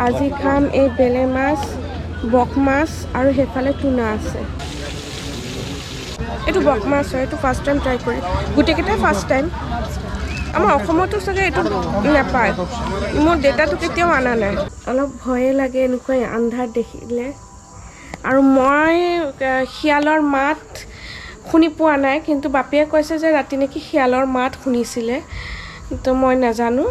আজি খাম এই বেলে মাছ, বক মাছ আৰু হেফালে টুনা আছে। এইটো বক মাছ হয়, এইটো ফাৰ্ষ্ট টাইম ট্ৰাই কৰি, গোটেইকেইটাই ফাৰ্ষ্ট টাইম। আমাৰ অসমতো চাগে এইটো নাপায়, মোৰ দেউতাটো কেতিয়াও অনা নাই। অলপ ভয়ে লাগে এনেকৈ আন্ধাৰ দেখিলে, আৰু মই শিয়ালৰ মাত শুনি পোৱা নাই, কিন্তু বাপেয়ে কৈছে যে ৰাতি নেকি শিয়ালৰ মাত শুনিছিলে, তো মই নাজানো।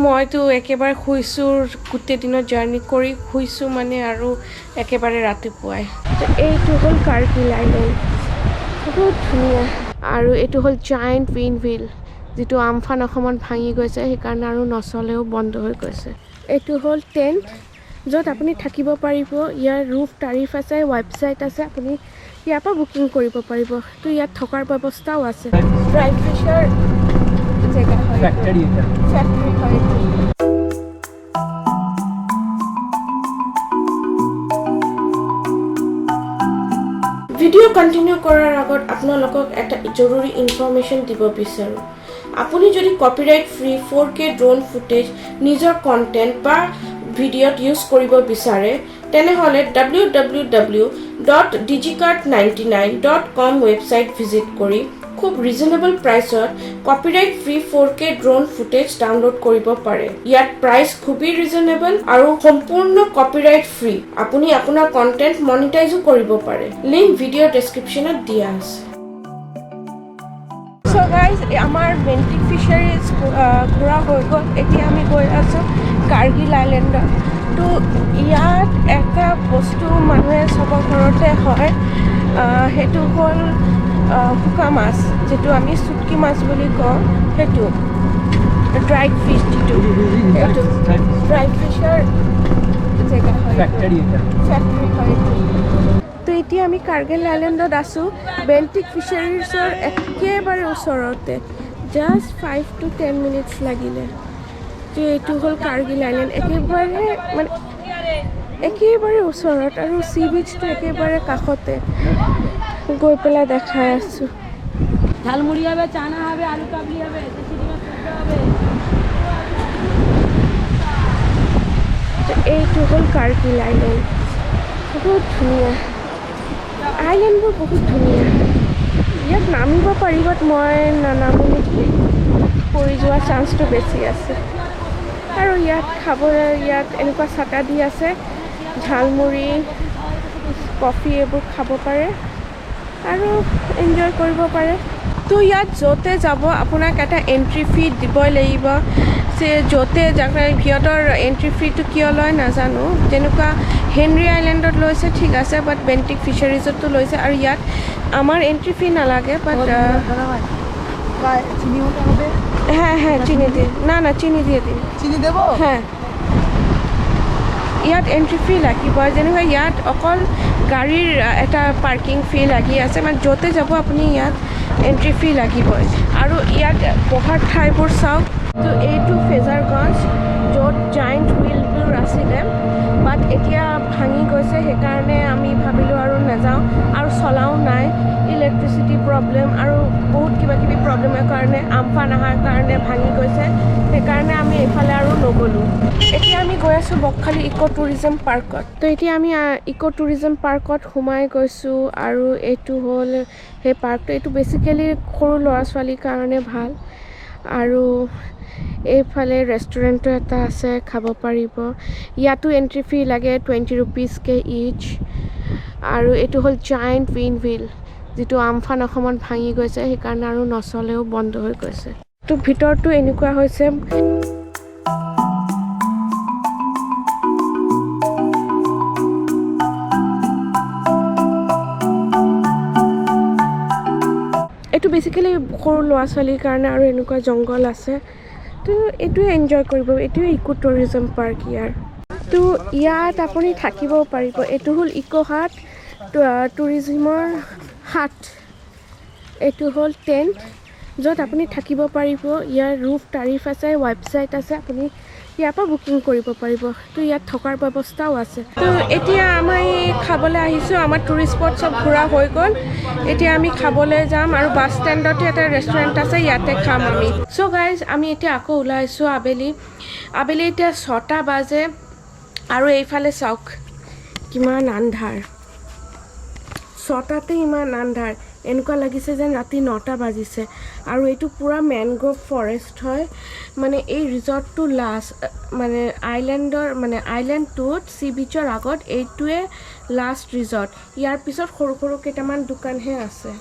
মইতো একেবাৰে শুইছোঁ, গোটেই দিনত জাৰ্ণি কৰি শুইছোঁ মানে, আৰু একেবাৰে ৰাতিপুৱাই। তো এইটো হ'ল কাৰ্গিল আইলেণ্ড, বহুত ধুনীয়া। আৰু এইটো হ'ল জায়েণ্ট উইণ্ড হুইল, যিটো আমফান অসমত ভাঙি গৈছে, সেইকাৰণে আৰু নচলেও, বন্ধ হৈ গৈছে। এইটো হ'ল টেণ্ট, য'ত আপুনি থাকিব পাৰিব। ইয়াৰ ৰুফ টাৰিফ আছে, ৱেবছাইট আছে, আপুনি ইয়াৰ পৰা বুকিং কৰিব পাৰিব। তো ইয়াত থকাৰ ব্যৱস্থাও আছে। ড্ৰাই ফিছৰ জেগা হয়, ফেক্টৰী হয়। ভিডিঅ' কণ্টিনিউ কৰাৰ আগত আপোনালোকক এটা জৰুৰী ইনফৰ্মেশ্যন দিব বিচাৰোঁ। আপুনি যদি copyright free 4K drone footage নিজৰ কণ্টেণ্ট বা ভিডিঅ'ত ইউজ কৰিব বিচাৰে, তেনেহ'লে www.digicart99.com ৱেবছাইট ভিজিট কৰি খুব ৰিজনেবল প্ৰাইচত copyright free 4K drone footage download কৰিব পাৰে। ইয়াত প্ৰাইচ খুবেই ৰিজনেবল আৰু সম্পূৰ্ণ কপিৰাইট ফ্ৰী। আপুনি আপোনাৰ কণ্টেণ্ট মনিটাইজো কৰিব পাৰে। লিংক ভিডিঅ' ডেছক্ৰিপশ্যনত দিয়া আছে। চ' গাইজ, আমাৰ বেণ্টিক ফিচাৰিজ ঘূৰা হৈ গ'ল। এতিয়া আমি গৈ আছোঁ কাৰ্গিল আইলেণ্ডত। তো ইয়াত এটা বস্তু মানুহে চবৰ ঘৰতে হয়, সেইটো হ'ল শুকা মাছ, যিটো আমি চুটকি মাছ বুলি কওঁ, সেইটো ড্ৰাইড ফিছ, যিটো সেইটো ড্ৰাই ফিছৰ জেগা হয়, ফেক্টৰী হয়। তো এতিয়া আমি কাৰ্গিল আইলেণ্ডত আছোঁ, বেণ্টিক ফিচাৰিজৰ একেবাৰে ওচৰতে, জাষ্ট 5 to 10 মিনিটছ লাগিলে। তো এইটো হ'ল কাৰ্গিল আইলেণ্ড, একেবাৰে ওচৰত, আৰু চি বিচটো একেবাৰে কাষতে। গৈ পেলাই দেখাই আছোঁ। ঝালমুড়ি হবে, চানা হবে, আলু কাবলি হবে, তো এইটো হ'ল কাৰ্গিল আইলেণ্ড, বহুত ধুনীয়া। আইলেণ্ডবোৰ বহুত ধুনীয়া। ইয়াত নামিব পাৰি, বাট মই নানামো নেকি, পৰি যোৱাৰ চান্সটো বেছি আছে। আৰু ইয়াত খাবলৈ, ইয়াত এনেকুৱা চাটা দি আছে, ঝালমুড়ি, কফি এইবোৰ খাব পাৰে আৰু এনজয় কৰিব পাৰে। তো ইয়াত য'তে যাব আপোনাক এটা এণ্ট্ৰি ফি দিবই লাগিব। য'তে সিহঁতৰ এণ্ট্ৰি ফিটো কিয় লয় নাজানো, যেনেকুৱা হেনৰি আইলেণ্ডত লৈছে ঠিক আছে, বাট বেণ্টিক ফিচাৰিজতো লৈছে। আৰু ইয়াত আমাৰ এণ্ট্ৰি ফি নালাগে, বাট হ্যাঁ চিনি দিয়ে, না চিনি দিয়ে দিন, চিনি দেব, হ্যাঁ। ইয়াত এণ্ট্ৰি ফি লাগিব, যেনেকুৱা ইয়াত অকল গাড়ীৰ এটা পাৰ্কিং ফি লাগি আছে, মানে য'তে যাব আপুনি ইয়াত এণ্ট্ৰি ফি লাগিবই। আৰু ইয়াত বহাৰ ঠাইবোৰ চাওক। তো এইটো ফেজাৰগঞ্জ, য'ত জায়েণ্ট হুইলবোৰ আছিলে, বাট এতিয়া ভাঙি গৈছে, সেইকাৰণে আমি ভাবিলোঁ আৰু নাযাওঁ, আৰু চলাও নাই। ইলেক্ট্ৰিচিটি প্ৰব্লেম আৰু বহুত কিবাকিবি প্ৰব্লেমৰ কাৰণে, আমফান অহাৰ কাৰণে ভাঙি গৈছে, সেইকাৰণে আমি এইফালে আৰু নগ'লোঁ। এতিয়া আমি গৈ আছোঁ বকখালি ইক' টুৰিজম পাৰ্কত। তো এতিয়া আমি ইক' টুৰিজম পাৰ্কত সোমাই গৈছোঁ, আৰু এইটো হ'ল সেই পাৰ্কটো। এইটো বেচিকেলি সৰু ল'ৰা ছোৱালীৰ কাৰণে ভাল, আৰু এইফালে ৰেষ্টুৰেণ্টো এটা আছে, খাব পাৰিব। ইয়াতো এণ্ট্ৰি ফি লাগে 20 rupeesকৈ ইচ। আৰু এইটো হ'ল জায়েণ্ট উইণ্ড হুইল, যিটো আমফান অসমত ভাঙি গৈছে, সেইকাৰণে আৰু নচলেও, বন্ধ হৈ গৈছে। তো ভিতৰটো এনেকুৱা হৈছে। এইটো বেচিকেলি সৰু ল'ৰা ছোৱালীৰ কাৰণে, আৰু এনেকুৱা জংঘল আছে, তো এইটোৱে এনজয় কৰিব। এইটোৱে ইক' টুৰিজম পাৰ্ক ইয়াৰ। তো ইয়াত আপুনি থাকিব পাৰিব। এইটো হ'ল ইক' হাট, টুৰিজিমৰ হাট। এইটো হ'ল টেণ্ট, য'ত আপুনি থাকিব পাৰিব। ইয়াৰ ৰুফ টাৰিফ আছে, ৱেবছাইট আছে, আপুনি ইয়াৰ পৰা বুকিং কৰিব পাৰিব। তো ইয়াত থকাৰ ব্যৱস্থাও আছে। তো এতিয়া আমি খাবলৈ আহিছোঁ, আমাৰ টুৰিষ্ট স্পট চব ঘূৰা হৈ গ'ল। এতিয়া আমি খাবলৈ যাম, আৰু বাছ ষ্টেণ্ডতে এটা ৰেষ্টুৰেণ্ট আছে, ইয়াতে খাম আমি। চ' গাইজ, আমি এতিয়া আকৌ ওলাইছোঁ আবেলি এতিয়া 6টা বাজে। আৰু এইফালে চাওক কিমান আন্ধাৰ 6টাতে ইমান আন্ধাৰ এনেকুৱা লাগিছে যেন ৰাতি 9টা বাজিছে আৰু এইটো পুৰা মেনগ্ৰোভ ফৰেষ্ট হয় মানে এই ৰিজৰ্টটো লাষ্ট মানে আইলেণ্ডটোত সি বিচৰ আগত এইটোৱে লাষ্ট ৰিজৰ্ট ইয়াৰ পিছত সৰু সৰু কেইটামান দোকানহে আছে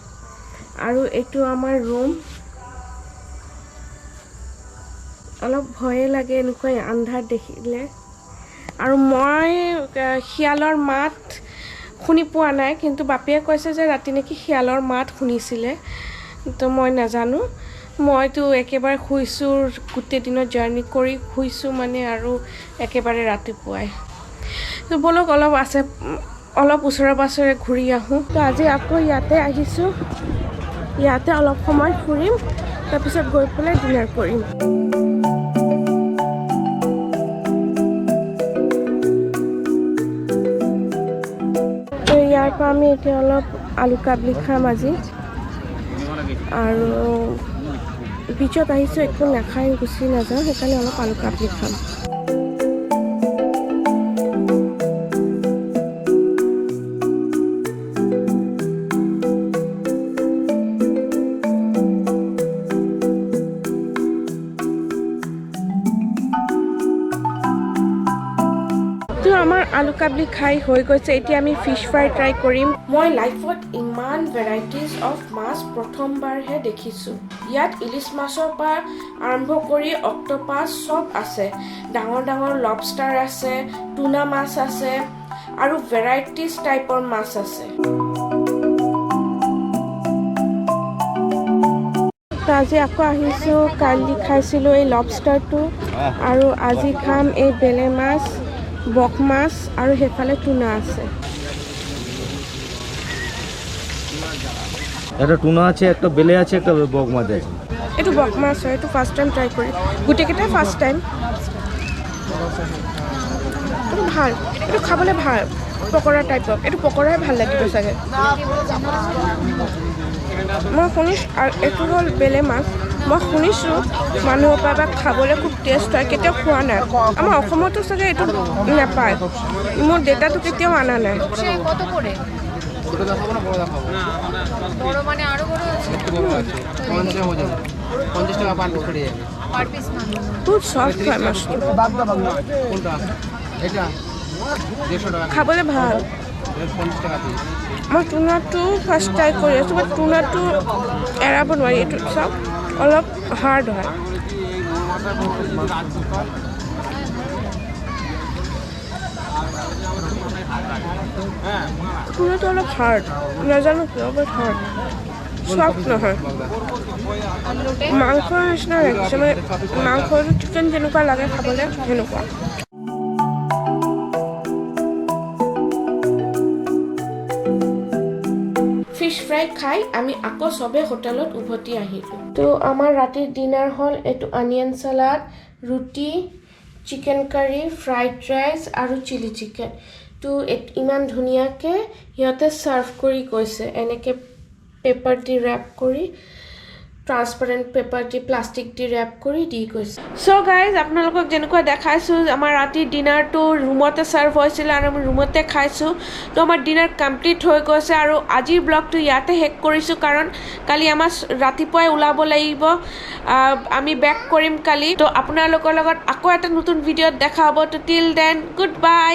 আৰু এইটো আমাৰ ৰুম অলপ ভয়ে লাগে এনেকুৱা আন্ধাৰ দেখিলে আৰু মই শিয়ালৰ মাত শুনি পোৱা নাই কিন্তু বাপিয়ে কৈছে যে ৰাতি নেকি শিয়ালৰ মাত শুনিছিলে তো মই নাজানো মইতো একেবাৰে শুইছোঁ গোটেই দিনত জাৰ্ণি কৰি শুইছোঁ মানে আৰু একেবাৰে ৰাতিপুৱাই তো বলক অলপ ওচৰে পাছৰে ঘূৰি আহোঁ তো আজি আকৌ ইয়াতে আহিছোঁ ইয়াতে অলপ সময় ফুৰিম তাৰপিছত গৈ পেলাই ডিনাৰ কৰিম ইয়াৰ পৰা আমি এতিয়া অলপ আলু কাবলি খাম আজি আৰু বিচত আহিছোঁ একো নাখাই গুচি নাযাওঁ সেইকাৰণে অলপ আলু কাবলি খাম আমাৰ আলু কাবলি খাই হৈ গৈছে এতিয়া আমি ফিছ ফ্ৰাই ট্ৰাই কৰিম মই লাইফত ইমান ভেৰাইটিজ অফ মাছ প্ৰথমবাৰহে দেখিছোঁ ইয়াত ইলিছ মাছৰ পৰা আৰম্ভ কৰি অক্টোপাছ চব আছে ডাঙৰ ডাঙৰ লবষ্টাৰ আছে টুনা মাছ আছে আৰু ভেৰাইটিজ টাইপৰ মাছ আছে আজি আকৌ আহিছোঁ কালি খাইছিলোঁ এই লবষ্টাৰটো আৰু আজি খাম এই বেলে মাছ বক মাছ আৰু হেফালে টুনা আছে একটা টুনা আছে একটা বেলে আছে একটা বক মাছ আছে এটো বক মাছ হয় এটো ফার্স্ট টাইম ট্রাই করি গুটেকেটা ফার্স্ট টাইম এটো ভাল এটো খাবলে ভাল পকোড়া টাইপৰ এটো পকোড়াই ভাল লাগিব চাগে মই শুনিছোঁ আৰু এইটো হ'ল বেলে মাছ মই শুনিছোঁ মানুহৰ পৰা খাবলৈ খুব টেষ্ট হয় কেতিয়াও খোৱা নাই আমাৰ অসমতো চাগে এইটো নাপায় মোৰ দেউতাটো কেতিয়াও অনা নাই কত করে ছোট দেখাবো না বড় দেখাবো বড় মানে আরো বড় আছে 50 টাকা পার পিস পড়ে যাবে পার পিস না খুব সফট হয় মাছটো কোনটা এটা 150 টাকা খাবলৈ ভাল 50 টাকা পিস মই টুনাটো ফাৰ্ষ্ট ট্ৰাই কৰি আছোঁ বাট টুনাটো এৰাব নোৱাৰি এইটো চাওক অলপ হাৰ্ড হয় টুনাটো অলপ হাৰ্ড নাজানো কিয় বাট হাৰ্ড সফট নহয় মাংসৰ নিচিনা লাগিছে মানে মাংসটো চিকেন যেনেকুৱা লাগে খাবলৈ সেনেকুৱা ফিশ ফ্ৰাই খাই আমি আকৌ সবে হোটেলত উভতি আহিলোঁ তো আমাৰ ৰাতিৰ ডিনাৰ হ'ল এইটো অনিয়ন চালাড ৰুটি চিকেন কাৰী ফ্ৰাইড ৰাইচ আৰু চিলি চিকেন তো ইমান ধুনীয়াকৈ সিহঁতে ছাৰ্ভ কৰি গৈছে এনেকৈ পেপাৰ দি ৰেপ কৰি ট্ৰান্সপাৰেণ্ট পেপাৰ দি প্লাষ্টিক দি ৰেপ কৰি দি গৈছে চ' গাইজ আপোনালোকক যেনেকুৱা দেখাইছোঁ আমাৰ ৰাতিৰ ডিনাৰটো ৰুমতে ছাৰ্ভ হৈছিলে আৰু আমি ৰুমতে খাইছোঁ তো আমাৰ ডিনাৰ কমপ্লিট হৈ গৈছে আৰু আজিৰ ব্লগটো ইয়াতে শেষ কৰিছোঁ কাৰণ কালি আমাৰ ৰাতিপুৱাই ওলাব লাগিব আমি বেক কৰিম কালি তো আপোনালোকৰ লগত আকৌ এটা নতুন ভিডিঅ'ত দেখা হ'ব তো টিল দেন গুড বাই